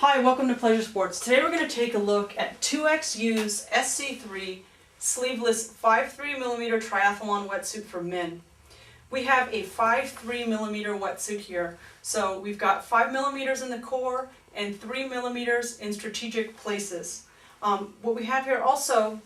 Hi, welcome to Pleasure Sports. Today we're going to take a look at 2XU's SC3 Sleeveless 5.3mm Triathlon Wetsuit for men. We have a 5.3mm wetsuit here. So we've got 5mm in the core and 3mm in strategic places. What we have here also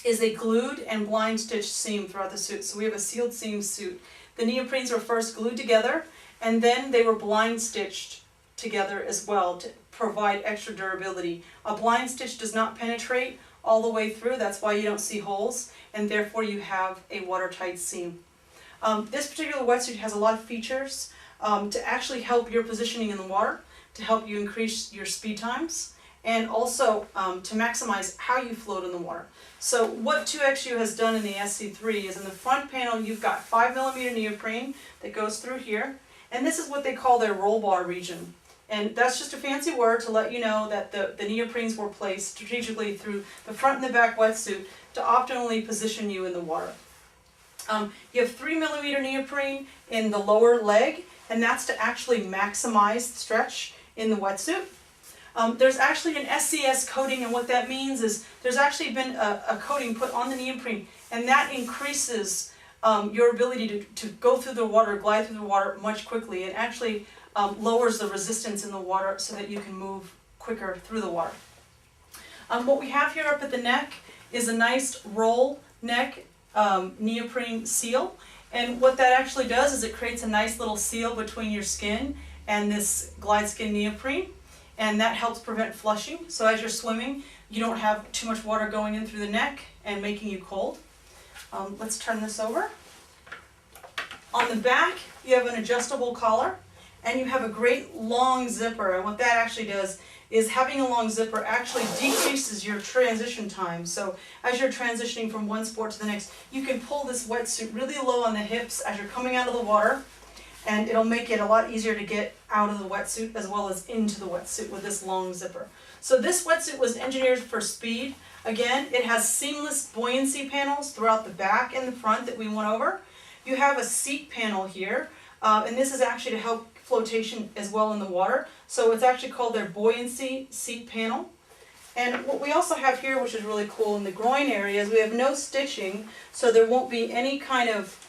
is a glued and blind stitched seam throughout the suit. So we have a sealed seam suit. The neoprenes were first glued together and then they were blind stitched together as well to provide extra durability. A blind stitch does not penetrate all the way through, that's why you don't see holes, and therefore you have a watertight seam. This particular wetsuit has a lot of features to actually help your positioning in the water, to help you increase your speed times, and also to maximize how you float in the water. So what 2XU has done in the SC3 is in the front panel you've got 5mm neoprene that goes through here, and this is what they call their roll bar region. And that's just a fancy word to let you know that the neoprenes were placed strategically through the front and the back wetsuit to optimally position you in the water. You have 3mm neoprene in the lower leg, and that's to actually maximize stretch in the wetsuit. There's actually an SCS coating, and what that means is there's actually been a coating put on the neoprene, and that increases your ability to go through the water, glide through the water much quickly. It actually lowers the resistance in the water so that you can move quicker through the water. What we have here up at the neck is a nice roll neck neoprene seal, and what that actually does is it creates a nice little seal between your skin and this glide skin neoprene, and that helps prevent flushing. So as you're swimming, you don't have too much water going in through the neck and making you cold. Let's turn this over. On the back, you have an adjustable collar, and you have a great long zipper, and what that actually does is having a long zipper actually decreases your transition time. So as you're transitioning from one sport to the next, you can pull this wetsuit really low on the hips as you're coming out of the water, and it'll make it a lot easier to get out of the wetsuit as well as into the wetsuit with this long zipper. So this wetsuit was engineered for speed. Again, it has seamless buoyancy panels throughout the back and the front that we went over. You have a seat panel here, and this is actually to help flotation as well in the water. So it's actually called their buoyancy seat panel. And what we also have here, which is really cool, in the groin area is we have no stitching, so there won't be any kind of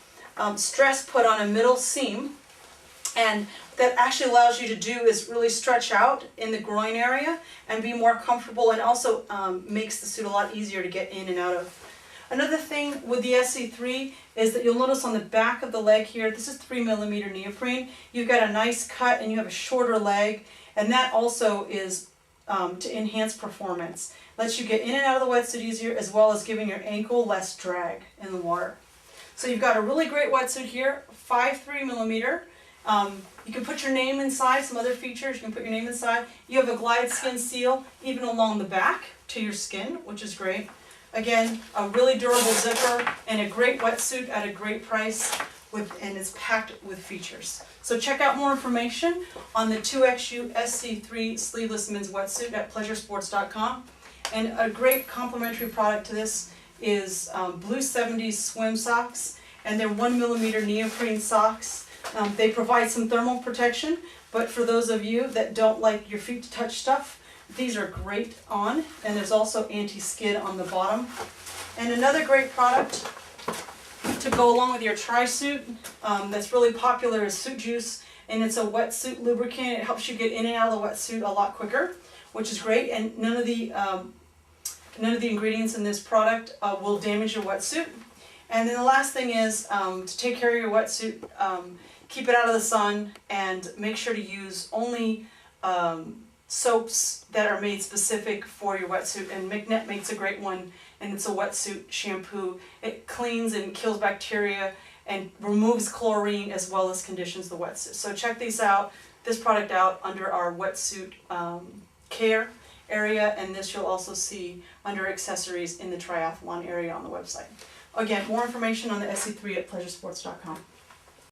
stress put on a middle seam. And that actually allows you to do is really stretch out in the groin area and be more comfortable, and also makes the suit a lot easier to get in and out of. Another thing with the SC3 is that you'll notice on the back of the leg here, this is 3mm neoprene, you've got a nice cut and you have a shorter leg, and that also is to enhance performance. Lets you get in and out of the wetsuit easier, as well as giving your ankle less drag in the water. So you've got a really great wetsuit here, 5.3mm. You can put your name inside, some other features, you can put your name inside. You have a glide skin seal even along the back to your skin, which is great. Again, a really durable zipper and a great wetsuit at a great price, and it's packed with features. So check out more information on the 2XU SC3 Sleeveless Men's Wetsuit at pleasuresports.com. And a great complementary product to this is Blue 70s swim socks, and they're 1mm neoprene socks. They provide some thermal protection, but for those of you that don't like your feet to touch stuff, these are great on, and there's also anti-skid on the bottom. And another great product to go along with your tri-suit that's really popular is Suit Juice, and it's a wetsuit lubricant. It helps you get in and out of the wetsuit a lot quicker, which is great, and none of the ingredients in this product will damage your wetsuit. And then the last thing is to take care of your wetsuit, keep it out of the sun, and make sure to use only soaps that are made specific for your wetsuit, and McNet makes a great one, and it's a wetsuit shampoo. It cleans and kills bacteria and removes chlorine as well as conditions the wetsuit. So check this product out under our wetsuit care area, and this you'll also see under accessories in the triathlon area on the website. Again, more information on the SC3 at pleasuresports.com.